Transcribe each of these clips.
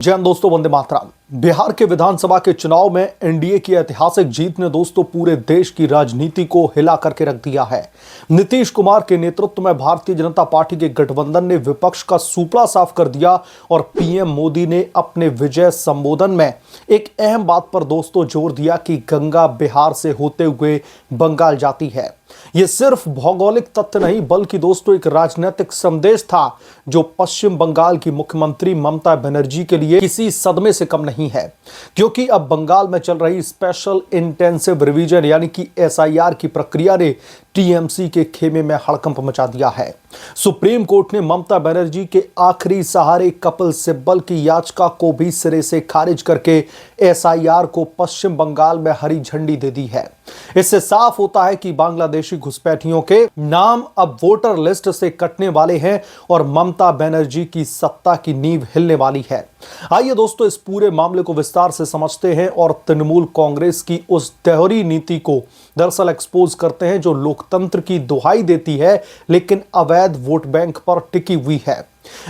जय हिंद दोस्तों, वंदे मातरम। बिहार के विधानसभा के चुनाव में एनडीए की ऐतिहासिक जीत ने दोस्तों पूरे देश की राजनीति को हिला करके रख दिया है। नीतीश कुमार के नेतृत्व में भारतीय जनता पार्टी के गठबंधन ने विपक्ष का सुपड़ा साफ कर दिया और पीएम मोदी ने अपने विजय संबोधन में एक अहम बात पर दोस्तों जोर दिया कि गंगा बिहार से होते हुए बंगाल जाती है। यह सिर्फ भौगोलिक तथ्य नहीं बल्कि दोस्तों एक राजनीतिक संदेश था जो पश्चिम बंगाल की मुख्यमंत्री ममता बनर्जी के लिए किसी सदमे से कम नहीं है, क्योंकि अब बंगाल में चल रही स्पेशल इंटेंसिव रिवीजन यानी कि एसआईआर की प्रक्रिया ने टीएमसी के खेमे में हड़कंप मचा दिया है। सुप्रीम कोर्ट ने ममता बनर्जी के आखिरी सहारे कपिल सिब्बल की याचिका को भी सिरे से खारिज करके एसआईआर को पश्चिम बंगाल में हरी झंडी दे दी है। इससे साफ होता है कि बांग्लादेशी घुसपैठियों के नाम अब वोटर लिस्ट से कटने वाले हैं और ममता बनर्जी की सत्ता की नींव हिलने वाली है। आइए दोस्तों इस पूरे मामले को विस्तार से समझते हैं और तृणमूल कांग्रेस की उस दोहरी नीति को दरअसल एक्सपोज करते हैं जो लोकतंत्र की दुहाई देती है लेकिन अवैध वोट बैंक पर टिकी हुई है।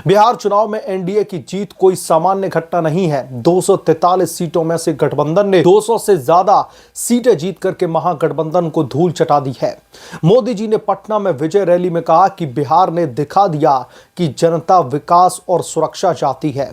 बिहार चुनाव में एनडीए की जीत कोई सामान्य घटना नहीं है। 243 सीटों में से गठबंधन ने 200 से ज्यादा सीटें जीत करके महागठबंधन को धूल चटा दी है। मोदी जी ने पटना में विजय रैली में कहा कि बिहार ने दिखा दिया कि जनता विकास और सुरक्षा चाहती है।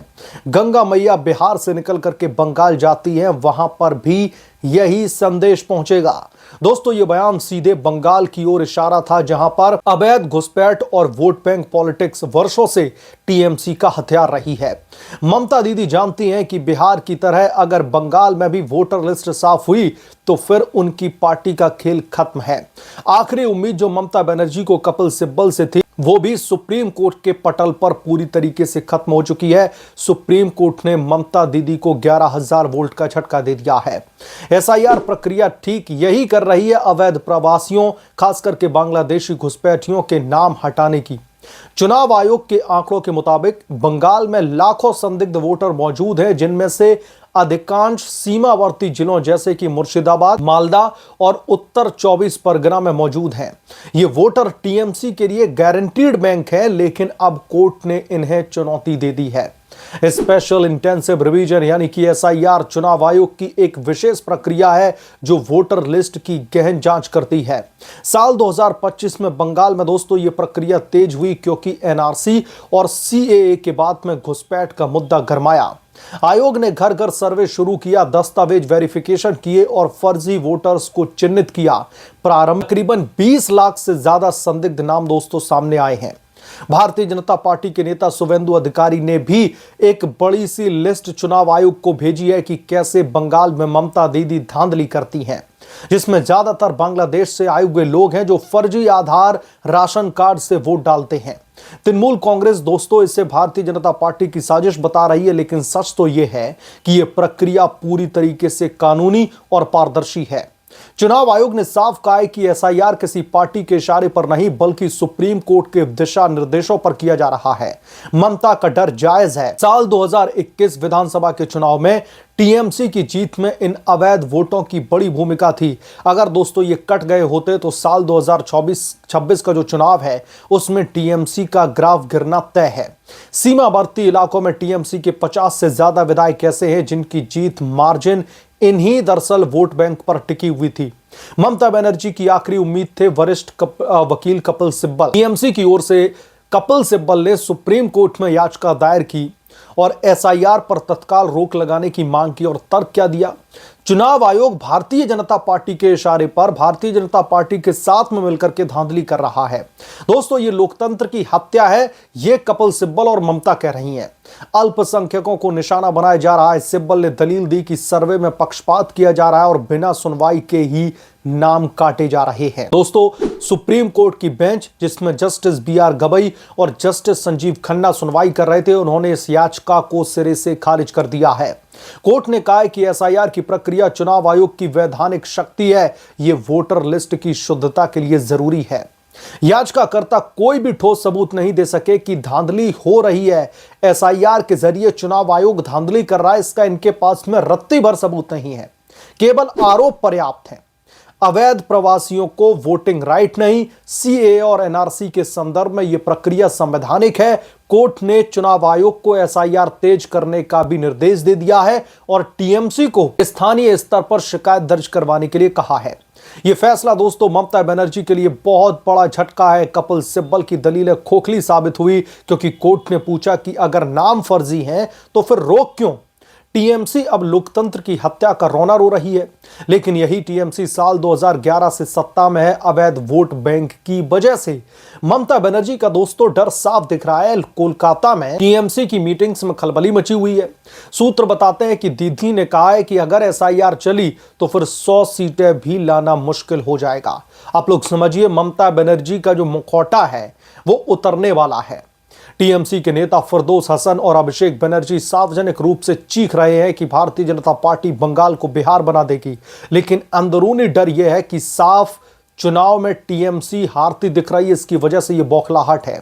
गंगा मैया बिहार से निकल करके बंगाल जाती है, वहां पर भी यही संदेश पहुंचेगा। दोस्तों ये बयान सीधे बंगाल की ओर इशारा था जहां पर अवैध घुसपैठ और वोट बैंक पॉलिटिक्स वर्षों से टीएमसी का हथियार रही है। ममता दीदी जानती हैं कि बिहार की तरह अगर बंगाल में भी वोटर लिस्ट साफ हुई तो फिर उनकी पार्टी का खेल खत्म है। आखिरी उम्मीद जो ममता बनर्जी को कपिल सिब्बल से थी वो भी सुप्रीम कोर्ट के पटल पर पूरी तरीके से खत्म हो चुकी है। सुप्रीम कोर्ट ने ममता दीदी को 11,000 वोल्ट का झटका दे दिया है। एसआईआर प्रक्रिया ठीक यही कर रही है, अवैध प्रवासियों खास करके बांग्लादेशी घुसपैठियों के नाम हटाने की। चुनाव आयोग के आंकड़ों के मुताबिक बंगाल में लाखों संदिग्ध वोटर मौजूद हैं, जिनमें से अधिकांश सीमावर्ती जिलों जैसे कि मुर्शिदाबाद, मालदा और उत्तर 24 परगना में मौजूद हैं। ये वोटर टीएमसी के लिए गारंटीड बैंक है, लेकिन अब कोर्ट ने इन्हें चुनौती दे दी है। स्पेशल इंटेंसिव रिवीजन यानी कि एसआईआर चुनाव आयोग की एक विशेष प्रक्रिया है जो वोटर लिस्ट की गहन जांच करती है। साल 2025 में बंगाल में दोस्तों ये प्रक्रिया तेज हुई क्योंकि एनआरसी और सीएए के बाद में घुसपैठ का मुद्दा गरमाया। आयोग ने घर घर सर्वे शुरू किया, दस्तावेज वेरिफिकेशन किए और फर्जी वोटर्स को चिन्हित किया। प्रारंभ तकरीबन 20 लाख से ज्यादा संदिग्ध नाम दोस्तों सामने आए हैं। भारतीय जनता पार्टी के नेता शुभेंदु अधिकारी ने भी एक बड़ी सी लिस्ट चुनाव आयोग को भेजी है कि कैसे बंगाल में ममता दीदी धांधली करती हैं, जिसमें ज्यादातर बांग्लादेश से आए हुए लोग हैं जो फर्जी आधार राशन कार्ड से वोट डालते हैं। तृणमूल कांग्रेस दोस्तों इसे भारतीय जनता पार्टी की साजिश बता रही है, लेकिन सच तो यह है कि यह प्रक्रिया पूरी तरीके से कानूनी और पारदर्शी है। चुनाव आयोग ने साफ कहा है कि एसआईआर किसी पार्टी के इशारे पर नहीं बल्कि सुप्रीम कोर्ट के दिशा निर्देशों पर किया जा रहा है। ममता का डर जायज है। साल 2021 विधानसभा के चुनाव में टीएमसी की जीत में इन अवैध वोटों की बड़ी भूमिका थी। अगर दोस्तों ये कट गए होते तो साल 2026 का जो चुनाव है उसमें टीएमसी का ग्राफ गिरना तय है। सीमावर्ती इलाकों में टीएमसी के 50 से ज्यादा विधायक ऐसे हैं जिनकी जीत मार्जिन इन्हीं दरअसल वोट बैंक पर टिकी हुई थी। ममता बनर्जी की आखिरी उम्मीद थे वरिष्ठ वकील कपिल सिब्बल। टीएमसी की ओर से कपिल सिब्बल ने सुप्रीम कोर्ट में याचिका दायर की और एसआईआर पर तत्काल रोक लगाने की मांग की और तर्क क्या दिया? चुनाव आयोग भारतीय जनता पार्टी के इशारे पर भारतीय जनता पार्टी के साथ में मिलकर के धांधली कर रहा है। दोस्तों ये लोकतंत्र की हत्या है, ये कपिल सिब्बल और ममता कह रही हैं। अल्पसंख्यकों को निशाना बनाया जा रहा है। सिब्बल ने दलील दी कि सर्वे में पक्षपात किया जा रहा है और बिना सुनवाई के ही नाम काटे जा रहे हैं। दोस्तों सुप्रीम कोर्ट की बेंच जिसमें जस्टिस बीआर गवई और जस्टिस संजीव खन्ना सुनवाई कर रहे थे, उन्होंने इस याचिका को सिरे से खारिज कर दिया है। कोर्ट ने कहा है कि एसआईआर की प्रक्रिया चुनाव आयोग की वैधानिक शक्ति है, यह वोटर लिस्ट की शुद्धता के लिए जरूरी है। याचिकाकर्ता कोई भी ठोस सबूत नहीं दे सके कि धांधली हो रही है। एसआईआर के जरिए चुनाव आयोग धांधली कर रहा है, इसका इनके पास में रत्ती भर सबूत नहीं है, केवल आरोप पर्याप्त है। अवैध प्रवासियों को वोटिंग राइट नहीं, सीएए और एनआरसी के संदर्भ में यह प्रक्रिया संवैधानिक है। कोर्ट ने चुनाव आयोग को एसआईआर तेज करने का भी निर्देश दे दिया है और टीएमसी को स्थानीय स्तर पर शिकायत दर्ज करवाने के लिए कहा है। यह फैसला दोस्तों ममता बनर्जी के लिए बहुत बड़ा झटका है। कपिल सिब्बल की दलीलें खोखली साबित हुई क्योंकि कोर्ट ने पूछा कि अगर नाम फर्जी हैं तो फिर रोक क्यों। टीएमसी अब लोकतंत्र की हत्या का रोना रो रही है, लेकिन यही टीएमसी साल 2011 से सत्ता में है। अवैध वोट बैंक की वजह से ममता बनर्जी का दोस्तों डर साफ दिख रहा है। कोलकाता में टीएमसी की मीटिंग्स में खलबली मची हुई है। सूत्र बताते हैं कि दीदी ने कहा है कि अगर एसआईआर चली तो फिर 100 सीटें भी लाना मुश्किल हो जाएगा। आप लोग समझिए, ममता बनर्जी का जो मुखौटा है वो उतरने वाला है। टीएमसी के नेता फिरदौस हसन और अभिषेक बनर्जी सार्वजनिक रूप से चीख रहे हैं कि भारतीय जनता पार्टी बंगाल को बिहार बना देगी, लेकिन अंदरूनी डर यह है कि साफ चुनाव में टीएमसी हारती दिख रही है। इसकी वजह से यह बौखलाहट है।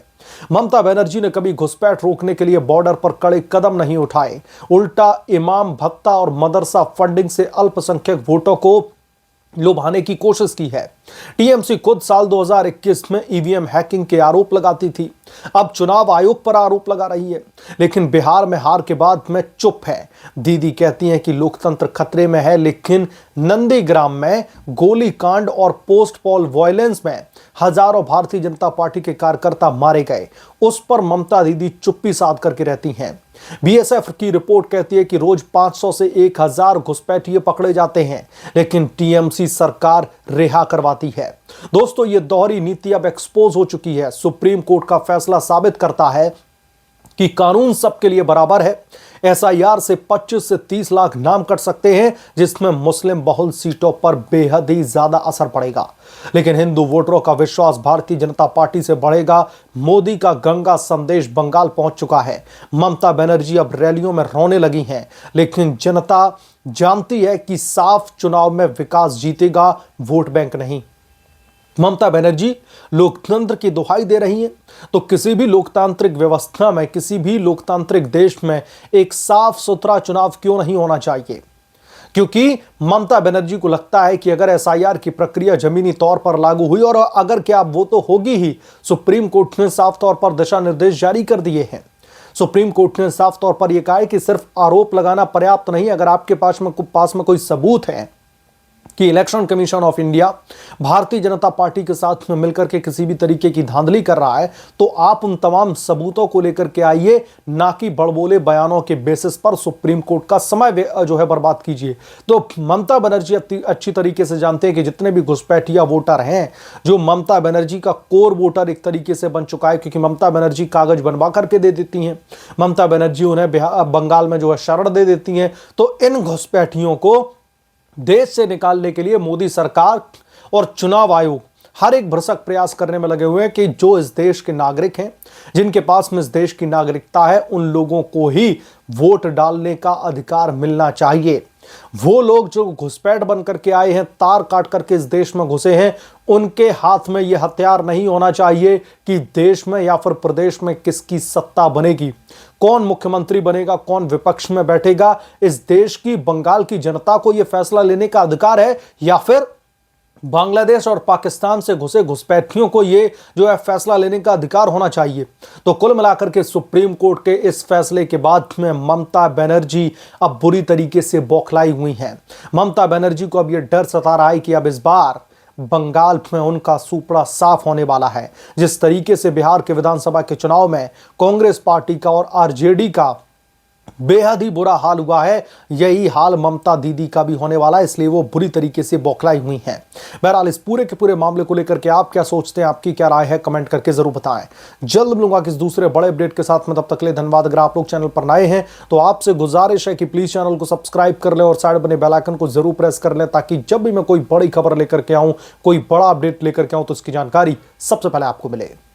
ममता बनर्जी ने कभी घुसपैठ रोकने के लिए बॉर्डर पर कड़े कदम नहीं उठाए, उल्टा इमाम भत्ता और मदरसा फंडिंग से अल्पसंख्यक वोटों को लुभाने की कोशिश की है। टीएमसी खुद साल 2021 में ईवीएम हैकिंग के आरोप लगाती थी, अब चुनाव आयोग पर आरोप लगा रही है, लेकिन बिहार में हार के बाद में चुप है। दीदी कहती हैं कि लोकतंत्र खतरे में है, लेकिन नंदीग्राम में गोलीकांड और पोस्ट पोल वायलेंस में हजारों भारतीय जनता पार्टी के कार्यकर्ता मारे गए, उस पर ममता दीदी चुप्पी साध करके रहती हैं। बीएसएफ की रिपोर्ट कहती है कि रोज 500 से 1000 घुसपैठिए पकड़े जाते हैं, लेकिन टीएमसी सरकार रिहा करवाती है। दोस्तों, ये दोहरी नीति अब एक्सपोज हो चुकी है। सुप्रीम कोर्ट का फैसला साबित करता है कि कानून सबके लिए बराबर है। एसआईआर से 25 से 30 लाख नाम कट सकते हैं, जिसमें मुस्लिम बहुल सीटों पर बेहद ही ज्यादा असर पड़ेगा, लेकिन हिंदू वोटरों का विश्वास भारतीय जनता पार्टी से बढ़ेगा। मोदी का गंगा संदेश बंगाल पहुंच चुका है। ममता बनर्जी अब रैलियों में रोने लगी हैं, लेकिन जनता जानती है कि साफ चुनाव में विकास जीतेगा, वोट बैंक नहीं। ममता बनर्जी लोकतंत्र की दुहाई दे रही हैं, तो किसी भी लोकतांत्रिक व्यवस्था में, किसी भी लोकतांत्रिक देश में एक साफ सुथरा चुनाव क्यों नहीं होना चाहिए? क्योंकि ममता बनर्जी को लगता है कि अगर एसआईआर की प्रक्रिया जमीनी तौर पर लागू हुई, और अगर क्या वो तो होगी ही, सुप्रीम कोर्ट ने साफ तौर पर दिशा निर्देश जारी कर दिए हैं। सुप्रीम कोर्ट ने साफ तौर पर यह कहा है कि सिर्फ आरोप लगाना पर्याप्त नहीं, अगर आपके पास में कोई सबूत है कि election commission of India Bharatiya Janata party के साथ में मिलकर के किसी भी तरीके की धांधली कर रहा है, तो आप उन तमाम सबूतों को लेकर के आइए, ना कि बड़बोले बयानों के बेसिस पर सुप्रीम कोर्ट का समय जो है बर्बाद कीजिए। तो ममता बनर्जी अच्छी तरीके से जानते हैं कि जितने भी घुसपैठिया वोटर हैं, जो ममता बनर्जी का कोर वोटर एक तरीके से बन चुका है, क्योंकि ममता बनर्जी कागज बनवा करके दे देती हैं, ममता बनर्जी उन्हें बंगाल में जो है शरण दे देती हैं। तो इन घुसपैठियों को देश से निकालने के लिए मोदी सरकार और चुनाव आयोग हर एक भरसक प्रयास करने में लगे हुए हैं कि जो इस देश के नागरिक हैं, जिनके पास में इस देश की नागरिकता है, उन लोगों को ही वोट डालने का अधिकार मिलना चाहिए। वो लोग जो घुसपैठ बन करके आए हैं, तार काट करके इस देश में घुसे हैं, उनके हाथ में यह हथियार नहीं होना चाहिए कि देश में या फिर प्रदेश में किसकी सत्ता बनेगी, कौन मुख्यमंत्री बनेगा, कौन विपक्ष में बैठेगा। इस देश की, बंगाल की जनता को यह फैसला लेने का अधिकार है, या फिर बांग्लादेश और पाकिस्तान से घुसे घुसपैठियों को ये जो है फैसला लेने का अधिकार होना चाहिए। तो कुल मिलाकर के सुप्रीम कोर्ट के इस फैसले के बाद में ममता बनर्जी अब बुरी तरीके से बौखलाई हुई हैं। ममता बनर्जी को अब यह डर सता रहा है कि अब इस बार बंगाल में उनका सुपड़ा साफ होने वाला है। जिस तरीके से बिहार के विधानसभा के चुनाव में कांग्रेस पार्टी का और आरजेडी का बेहद ही बुरा हाल हुआ है, यही हाल ममता दीदी का भी होने वाला है, इसलिए वो बुरी तरीके से बौखलाई हुई हैं। बहरहाल इस पूरे के पूरे मामले को लेकर के आप क्या सोचते हैं, आपकी क्या राय है, कमेंट करके जरूर बताएं। जल्द मिलूंगा किस दूसरे बड़े अपडेट के साथ में, तब तक के लिए धन्यवाद। अगर आप लोग चैनल पर नए हैं तो आपसे गुजारिश है कि प्लीज चैनल को सब्सक्राइब कर ले और साइड बने बेल आइकन को जरूर प्रेस कर ले, ताकि जब भी मैं कोई बड़ी खबर लेकर के आऊं, कोई बड़ा अपडेट लेकर के आऊं, तो उसकी जानकारी सबसे पहले आपको मिले।